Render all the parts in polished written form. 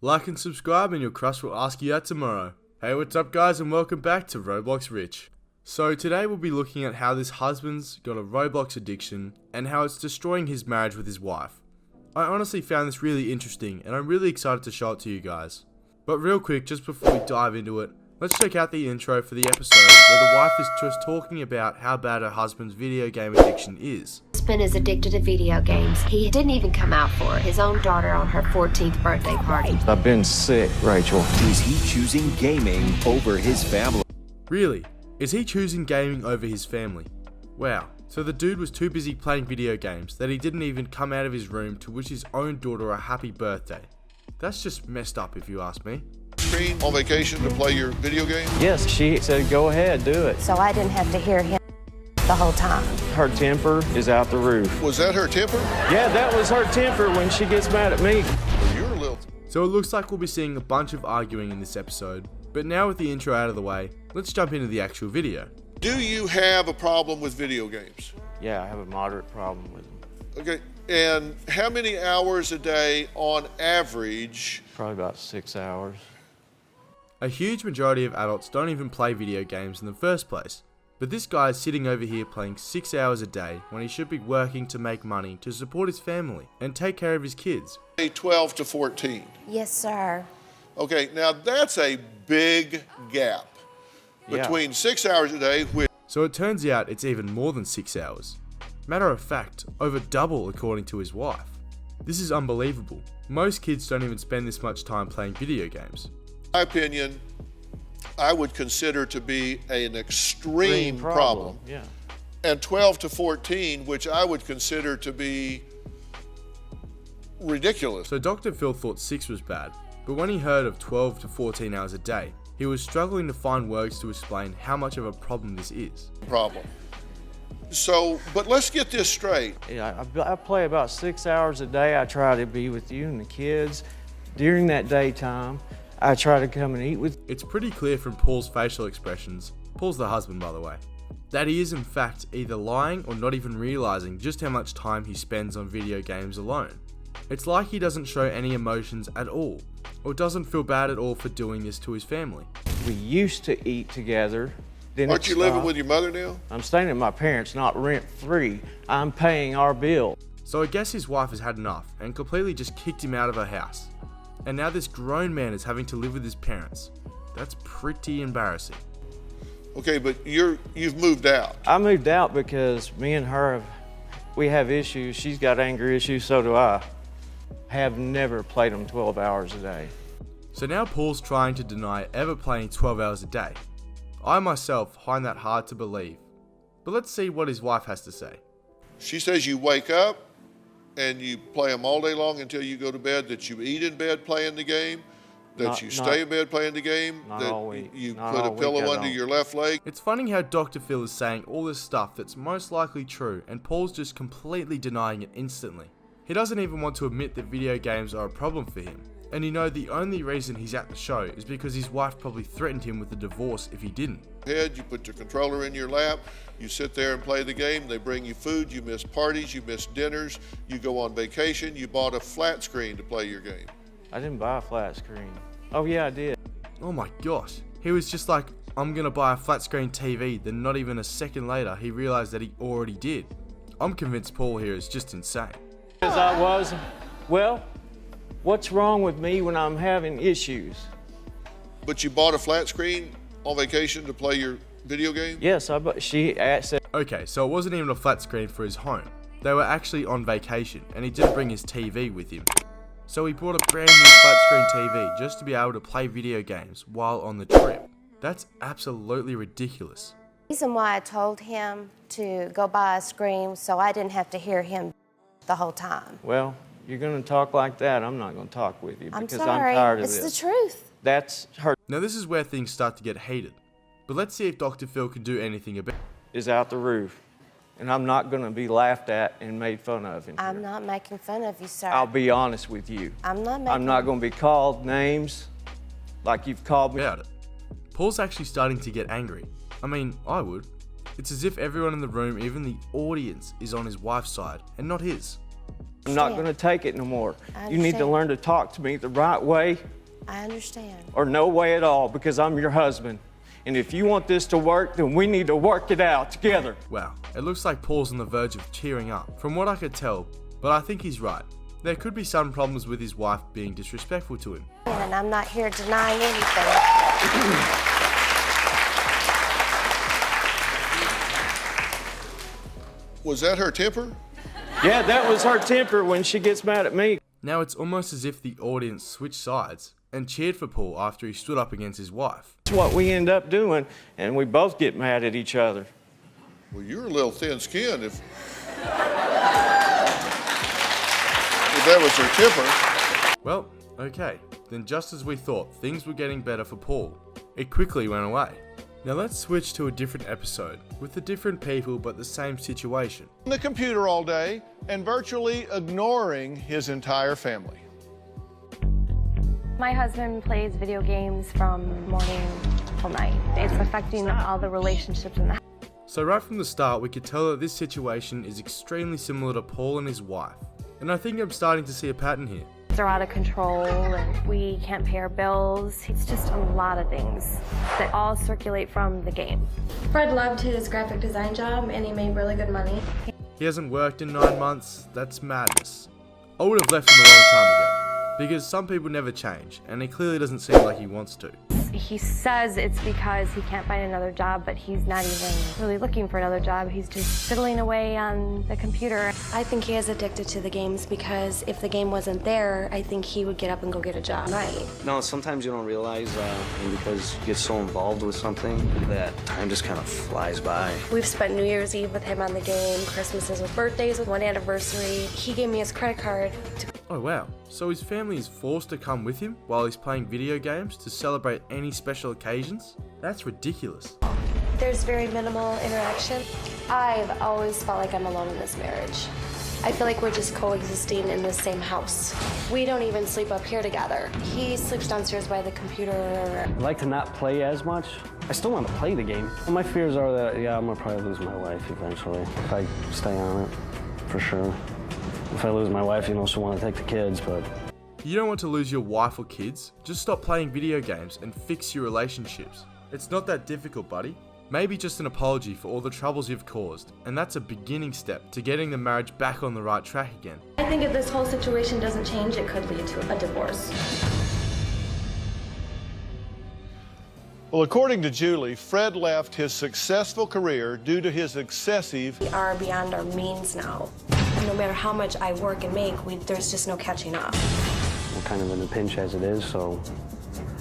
Like and subscribe and your crush will ask you out tomorrow. Hey, what's up guys, and welcome back to Roblox Rich. So today we'll be looking at how this husband's got a Roblox addiction and how it's destroying his marriage with his wife. I honestly found this really interesting and I'm really excited to show it to you guys. But real quick, just before we dive into it, let's check out the intro for the episode where the wife is just talking about how bad her husband's video game addiction is. Husband is addicted to video games. He didn't even come out for his own daughter on her 14th birthday party. I've been sick, Rachel. Is he choosing gaming over his family? Really? Is he choosing gaming over his family? Wow. So the dude was too busy playing video games that he didn't even come out of his room to wish his own daughter a happy birthday. That's just messed up if you ask me. Screen on vacation to play your video game? Yes, she said go ahead, do it. So I didn't have to hear him the whole time. Her temper is out the roof. Was that her temper? Yeah, that was her temper when she gets mad at me. Well, you're a little... So it looks like we'll be seeing a bunch of arguing in this episode, but now with the intro out of the way, let's jump into the actual video. Do you have a problem with video games? Yeah, I have a moderate problem with them. Okay, and how many hours a day on average? Probably about 6 hours. A huge majority of adults don't even play video games in the first place, but this guy is sitting over here playing 6 hours a day when he should be working to make money to support his family and take care of his kids. 12 to 14. Yes, sir. Okay, now that's a big gap between 6 hours a day, which So it turns out it's even more than 6 hours. Matter of fact, over double according to his wife. This is unbelievable. Most kids don't even spend this much time playing video games. in my opinion, I would consider to be an extreme problem. Yeah. And 12 to 14, which I would consider to be ridiculous. So Dr. Phil thought 6 was bad, but when he heard of 12 to 14 hours a day, he was struggling to find words to explain how much of a problem this is. Problem. So, but let's get this straight. Yeah, I play about 6 hours a day. I try to be with you and the kids. During that daytime, I try to come and eat with. It's pretty clear from Paul's facial expressions, Paul's the husband by the way, that he is in fact either lying or not even realizing just how much time he spends on video games alone. It's like he doesn't show any emotions at all, or doesn't feel bad at all for doing this to his family. We used to eat together. Then Aren't you living with your mother now? I'm staying at my parents, not rent-free. I'm paying our bill. So I guess his wife has had enough and completely just kicked him out of her house. And now this grown man is having to live with his parents. That's pretty embarrassing. Okay, but you've moved out. I moved out because me and her, we have issues. She's got anger issues, so do I. Have never played them 12 hours a day. So now Paul's trying to deny ever playing 12 hours a day. I myself find that hard to believe. But let's see what his wife has to say. She says you wake up and you play them all day long until you go to bed, that you eat in bed playing the game, that you stay in bed playing the game, that you put a pillow under your left leg. It's funny how Dr. Phil is saying all this stuff that's most likely true and Paul's just completely denying it instantly. He doesn't even want to admit that video games are a problem for him. And you know the only reason he's at the show is because his wife probably threatened him with a divorce if he didn't. You put your controller in your lap, you sit there and play the game, they bring you food, you miss parties, you miss dinners, you go on vacation, you bought a flat screen to play your game. I didn't buy a flat screen. Oh yeah, I did. Oh my gosh. He was just like, I'm gonna buy a flat screen TV, then not even a second later he realized that he already did. I'm convinced Paul here is just insane. As I was, well, what's wrong with me when I'm having issues? But you bought a flat screen on vacation to play your video game? Yes, she said. Okay, so it wasn't even a flat screen for his home. They were actually on vacation and he didn't bring his TV with him. So he bought a brand new flat screen TV just to be able to play video games while on the trip. That's absolutely ridiculous. The reason why I told him to go buy a screen so I didn't have to hear him the whole time. Well, you're going to talk like that, I'm not going to talk with you I'm because sorry. I'm tired of It's this. the truth. That's her. Now this is where things start to get heated. But let's see if Dr. Phil can do anything about it. Is out the roof. And I'm not going to be laughed at and made fun of. I'm not making fun of you, sir. I'll be honest with you. I'm not making... I'm not going to be called names like you've called me. About it. Paul's actually starting to get angry. I mean, I would. It's as if everyone in the room, even the audience, is on his wife's side and not his. I'm not going to take it no more. I You need to understand. learn to talk to me the right way I understand. or no way at all, because I'm your husband. And if you want this to work, then we need to work it out together. Wow, it looks like Paul's on the verge of cheering up, from what I could tell, but I think he's right. There could be some problems with his wife being disrespectful to him. And I'm not here denying anything. Was that her temper? Yeah, that was her temper when she gets mad at me. Now it's almost as if the audience switched sides and cheered for Paul after he stood up against his wife. That's what we end up doing, and we both get mad at each other. Well, you're a little thin-skinned if that was her temper. Well, okay, then just as we thought, things were getting better for Paul. It quickly went away. Now let's switch to a different episode, with the different people but the same situation. On the computer all day and virtually ignoring his entire family. My husband plays video games from morning till night. It's affecting all the relationships in the house. So right from the start, we could tell that this situation is extremely similar to Paul and his wife. And I think I'm starting to see a pattern here. They're out of control and we can't pay our bills. It's just a lot of things that all circulate from the game. Fred loved his graphic design job and he made really good money. He hasn't worked in 9 months, that's madness. I would have left him a long time ago, because some people never change, and it clearly doesn't seem like he wants to. He says it's because he can't find another job, but he's not even really looking for another job. He's just fiddling away on the computer. I think he is addicted to the games because if the game wasn't there, I think he would get up and go get a job. Right. No, sometimes you don't realize because you get so involved with something that time just kind of flies by. We've spent New Year's Eve with him on the game, Christmases with birthdays, with one anniversary. He gave me his credit card to Oh wow, so his family is forced to come with him while he's playing video games to celebrate any special occasions? That's ridiculous. There's very minimal interaction. I've always felt like I'm alone in this marriage. I feel like we're just coexisting in the same house. We don't even sleep up here together. He sleeps downstairs by the computer. I like to not play as much. I still want to play the game. My fears are that, yeah, I'm gonna probably lose my wife eventually if I stay on it, for sure. If I lose my wife, you know, she'll want to take the kids, but... You don't want to lose your wife or kids, just stop playing video games and fix your relationships. It's not that difficult, buddy. Maybe just an apology for all the troubles you've caused, and that's a beginning step to getting the marriage back on the right track again. I think if this whole situation doesn't change, it could lead to a divorce. Well, according to Julie, Fred left his successful career due to his excessive... We are beyond our means now. No matter how much I work and make, there's just no catching up. We're kind of in a pinch as it is, so...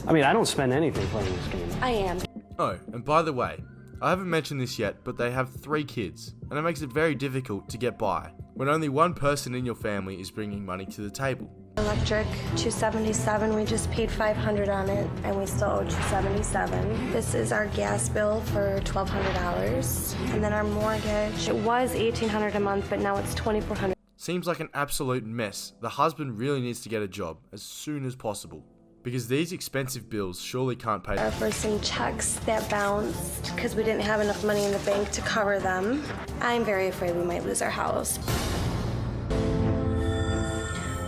I mean, I don't spend anything playing this game. I am. Oh, and by the way, I haven't mentioned this yet, but they have 3 kids, and it makes it very difficult to get by when only one person in your family is bringing money to the table. Electric, $277. We just paid $500 on it, and we still owe $277. This is our gas bill for $1,200, and then our mortgage. It was $1,800 a month, but now it's $2,400. Seems like an absolute mess. The husband really needs to get a job as soon as possible, because these expensive bills surely can't pay. For some checks that bounced because we didn't have enough money in the bank to cover them. I'm very afraid we might lose our house.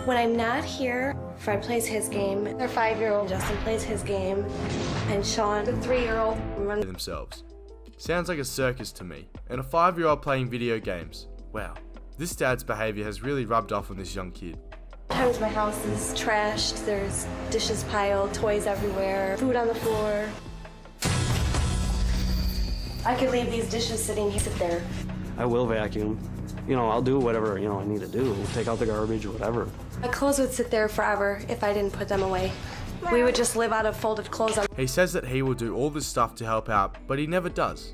When I'm not here, Fred plays his game, their 5-year-old Justin plays his game, and Sean, the 3-year-old, run themselves. Sounds like a circus to me, and a 5-year-old playing video games. Wow, this dad's behavior has really rubbed off on this young kid. Sometimes my house is trashed, there's dishes piled, toys everywhere, food on the floor. I could leave these dishes sitting here, sit there. I will vacuum. You know, I'll do whatever, you know, I need to do. Take out the garbage or whatever. My clothes would sit there forever if I didn't put them away. We would just live out of folded clothes. He says that he will do all this stuff to help out, but he never does.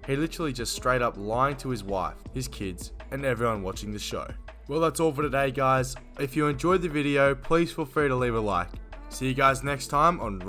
He literally just straight up lying to his wife, his kids, and everyone watching the show. Well, that's all for today, guys. If you enjoyed the video, please feel free to leave a like. See you guys next time on